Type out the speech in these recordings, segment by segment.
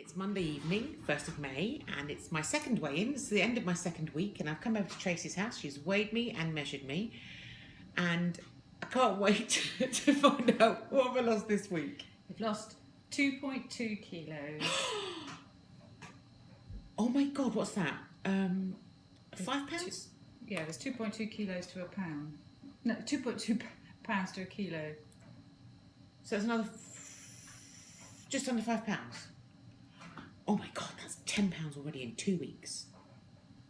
It's Monday evening, 1st of May, and it's my second weigh-in. It's the end of my second week, and I've come over to Tracy's house. She's weighed me and measured me, and I can't wait to find out what have I lost this week. You've lost 2.2 kilos. Oh my God, what's that? £5? Yeah, there's 2.2 kilos to a pound. No, 2.2 pounds to a kilo. So it's another just under £5. Oh my God, that's £10 already in 2 weeks.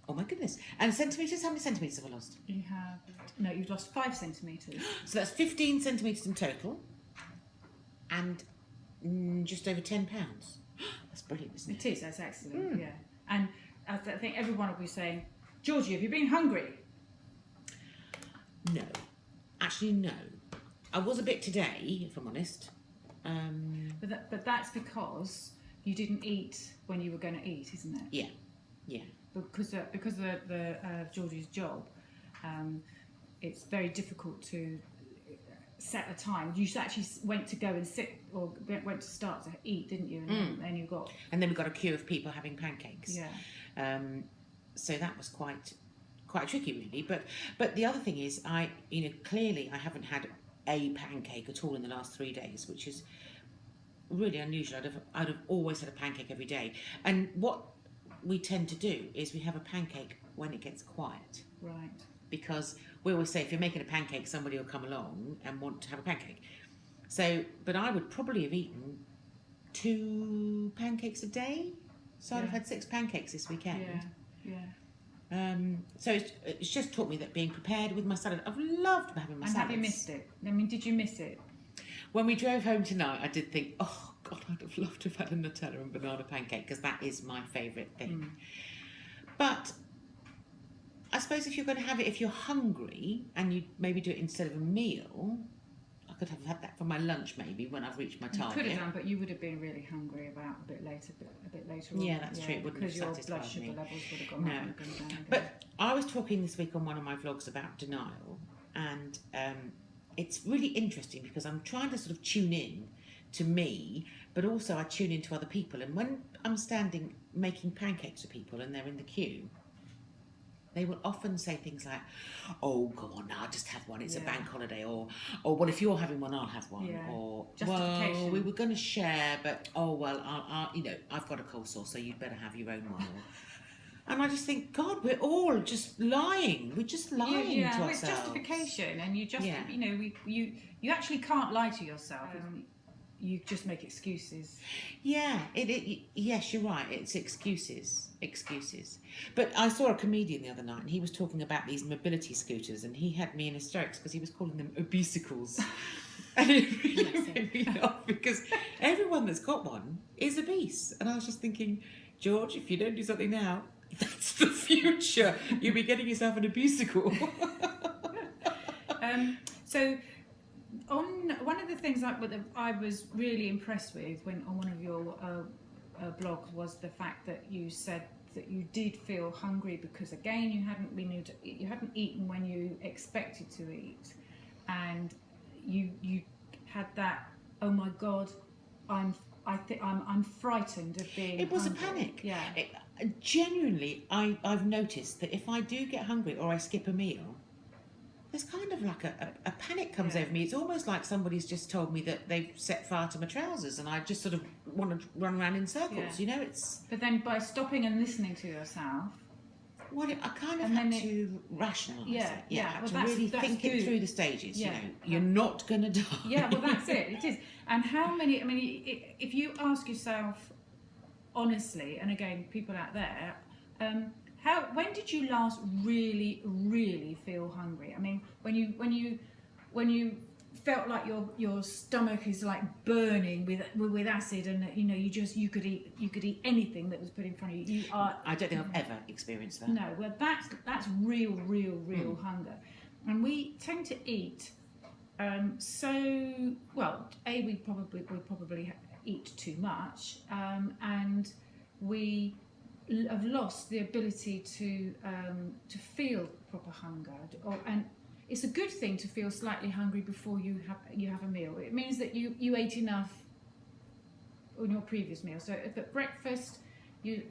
Oh my goodness. And centimetres, how many centimetres have I lost? You've lost 5 centimetres. So that's 15 centimetres in total, and just over £10. That's brilliant, isn't it? It is, that's excellent, yeah. And I think everyone will be saying, Georgie, have you been hungry? No. Actually, no. I was a bit today, if I'm honest. But that's because you didn't eat when you were going to eat, isn't it? Yeah, yeah. Because of Georgie's job, it's very difficult to set a time. You actually went to go and sit, or went to start to eat, didn't you? And then you got. And then we got a queue of people having pancakes. Yeah. So that was quite tricky, really. But the other thing is, clearly I haven't had a pancake at all in the last 3 days, which is really unusual. I'd have always had a pancake every day. And what we tend to do is we have a pancake when it gets quiet. Right. Because we always say if you're making a pancake, somebody will come along and want to have a pancake. So, but I would probably have eaten 2 pancakes a day. So I'd have had 6 pancakes this weekend. Yeah. So it's just taught me that being prepared with my salad. I've loved having my salads. And have you missed it? I mean, did you miss it? When we drove home tonight, I did think, oh God, I'd have loved to have had a Nutella and banana pancake, because that is my favourite thing. But I suppose if you're going to have it, if you're hungry and you maybe do it instead of a meal, I could have had that for my lunch maybe when I've reached my target. You could have done, but you would have been really hungry about a bit later on. Yeah, that's true. It wouldn't have because satisfied your blood sugar me. levels would have gone up and gone down again. But I was talking this week on one of my vlogs about denial, and it's really interesting because I'm trying to sort of tune in to me, but also I tune into other people. And when I'm standing making pancakes for people and they're in the queue, they will often say things like, oh, come on now, just have one, it's a bank holiday, or well, if you're having one, I'll have one, or well, we were going to share, but oh well, I'll I've got a coleslaw, so you'd better have your own one. And I just think, God, we're all just lying. We're just lying to ourselves. It's justification, and you just, you actually can't lie to yourself. You just make excuses. Yeah, yes, you're right. It's excuses. But I saw a comedian the other night, and he was talking about these mobility scooters, and he had me in hysterics because he was calling them obesicles. And it really made me laugh because everyone that's got one is obese. And I was just thinking, George, if you don't do something now, that's the future. You'll be getting yourself an obesicle. So, on one of the things I was really impressed with on one of your blogs was the fact that you said that you did feel hungry because again you hadn't eaten when you expected to eat, and you had that, oh my God, I'm frightened of being. It was hungry. a panic. Yeah. Genuinely, I've noticed that if I do get hungry or I skip a meal, there's kind of like a panic comes over me. It's almost like somebody's just told me that they've set fire to my trousers, and I just sort of want to run around in circles. Yeah. It's. But then by stopping and listening to yourself. Well, I kind of had to rationalise it. Yeah, I had to really think it through the stages. Yeah. You're not going to die. Yeah, well, that's it. It is. And how many? I mean, if you ask yourself honestly, and again, people out there, when did you last really, really feel hungry? I mean, when you felt like your stomach is like burning with acid, and you could eat anything that was put in front of you. I don't think I've ever experienced that. No, well, that's real hunger, and we tend to eat. We probably eat too much, and we have lost the ability to feel proper hunger, and it's a good thing to feel slightly hungry before you have a meal. It means that you ate enough on your previous meal. So if at breakfast you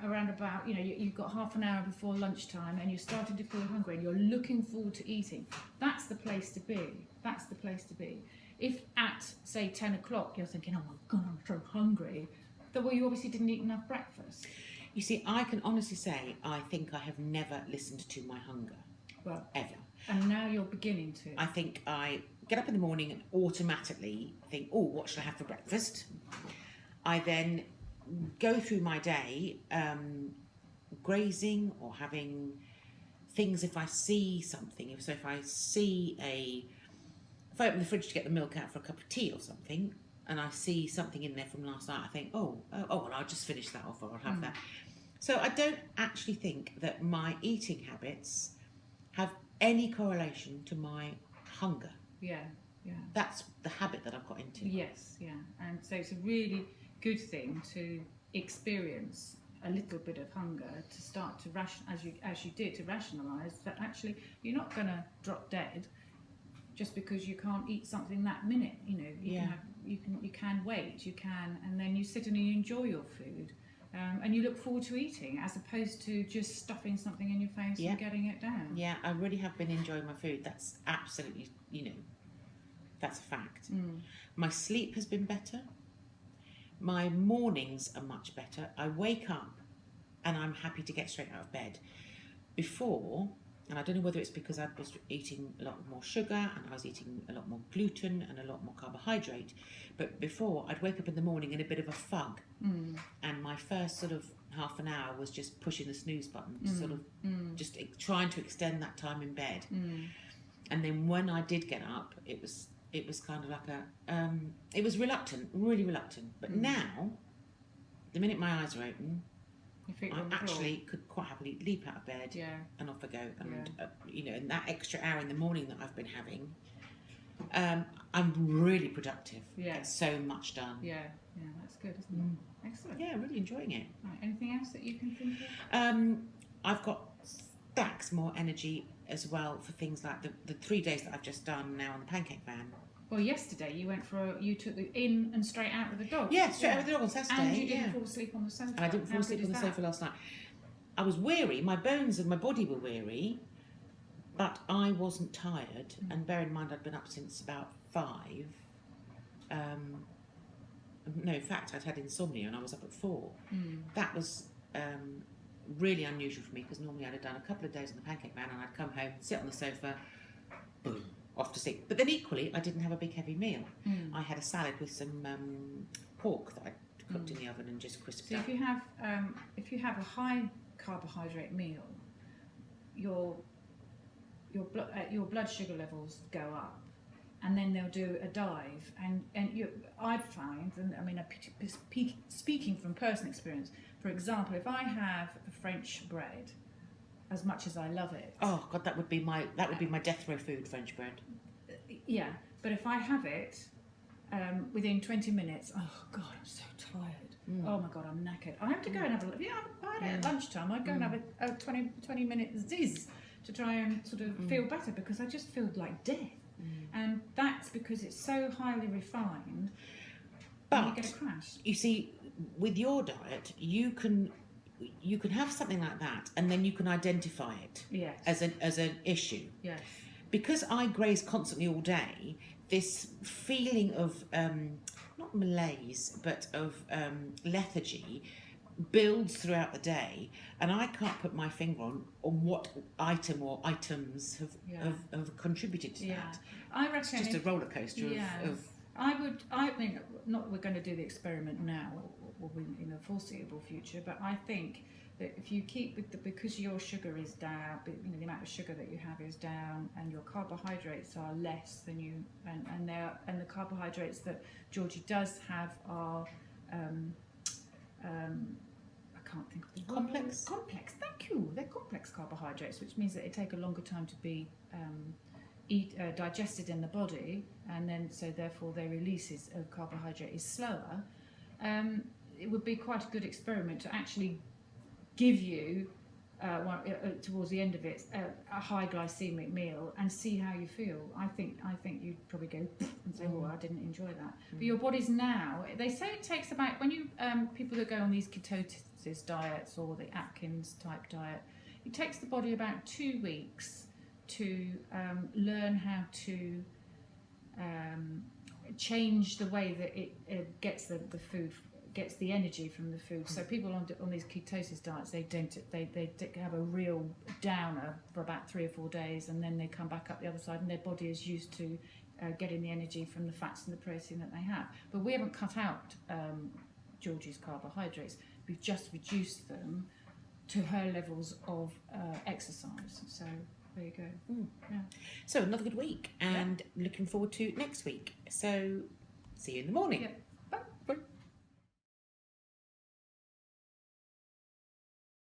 around about you've got half an hour before lunchtime and you're starting to feel hungry and you're looking forward to eating, that's the place to be. That's the place to be. If at say 10 o'clock you're thinking, oh my god, I'm so hungry, well, you obviously didn't eat enough breakfast. You see, I can honestly say I think I have never listened to my hunger. Well, ever. And now you're beginning to. I think I get up in the morning and automatically think, oh, what should I have for breakfast? I then go through my day grazing or having things if I see something. So if I open the fridge to get the milk out for a cup of tea or something, and I see something in there from last night, I think, well, I'll just finish that off or I'll have that. So I don't actually think that my eating habits have any correlation to my hunger. Yeah. That's the habit that I've got into. Yes, yeah. And so it's a really good thing to experience a little bit of hunger, to start to as you did, to rationalise that actually you're not going to drop dead just because you can't eat something that minute. You can wait, and then you sit and you enjoy your food. And you look forward to eating as opposed to just stuffing something in your face and getting it down. Yeah, I really have been enjoying my food. That's absolutely, that's a fact. My sleep has been better. My mornings are much better. I wake up and I'm happy to get straight out of bed. Before, and I don't know whether it's because I was eating a lot more sugar and I was eating a lot more gluten and a lot more carbohydrate, but before I'd wake up in the morning in a bit of a fug, and my first sort of half an hour was just pushing the snooze button, just trying to extend that time in bed. And then when I did get up, it was kind of like it was reluctant, really reluctant. But now, the minute my eyes are open, I actually could quite happily leap out of bed and off I go. And and that extra hour in the morning that I've been having, I'm really productive. Get so much done. Yeah, that's good, isn't it? Excellent. Yeah, really enjoying it. Right, anything else that you can think of? I've got stacks more energy as well for things like the 3 days that I've just done now on the pancake van. Well, yesterday you took the in and straight out with the dog. Yeah, straight out with the dog on Saturday. And you didn't fall asleep on the sofa. And I didn't fall asleep on the sofa last night. I was weary. My bones and my body were weary, but I wasn't tired. And bear in mind, I'd been up since about 5. No, in fact, I'd had insomnia and I was up at 4. That was really unusual for me because normally I'd have done a couple of days on the pancake van and I'd come home, sit on the sofa, boom, off to sleep. But then equally, I didn't have a big heavy meal. I had a salad with some pork that I cooked in the oven and just crisped up. So if you have a high carbohydrate meal, your blood sugar levels go up, and then they'll do a dive. And I find, and I mean, speaking from personal experience, for example, if I have a French bread, as much as I love it. Oh God, that would be my death row food, French bread. Yeah, but if I have it within 20 minutes, oh God, I'm so tired. Oh my God, I'm knackered. I have to go and have I had it at lunchtime. I'd go and have a 20 minute ziz to try and sort of feel better because I just feel like death. And that's because it's so highly refined. But you get a crash. You see, with your diet, you can have something like that, and then you can identify it as an issue. Yes. Because I graze constantly all day, this feeling of not malaise, but of lethargy builds throughout the day, and I can't put my finger on what item or items have contributed to that. I reckon it's just a roller coaster of I mean, not we're going to do the experiment now or in the foreseeable future, but I think that if you keep because your sugar is down, the amount of sugar that you have is down, and your carbohydrates are less than you, and the carbohydrates that Georgie does have are I can't think of the word. Complex. Thank you. They're complex carbohydrates, which means that it take a longer time to be digested in the body, and then so therefore their releases of carbohydrate is slower. It would be quite a good experiment to actually give you towards the end of it, a high glycemic meal, and see how you feel. I think you'd probably go and say, "Oh, I didn't enjoy that." But your body's now. They say it takes about, when you people that go on these ketosis diets or the Atkins type diet, it takes the body about 2 weeks to learn how to change the way that it gets the food, gets the energy from the food. So people on these ketosis diets, they have a real downer for about 3 or 4 days, and then they come back up the other side, and their body is used to getting the energy from the fats and the protein that they have. But we haven't cut out Georgie's carbohydrates. We've just reduced them to her levels of exercise. So there you go. Yeah. So another good week, and looking forward to next week. So see you in the morning. Yeah.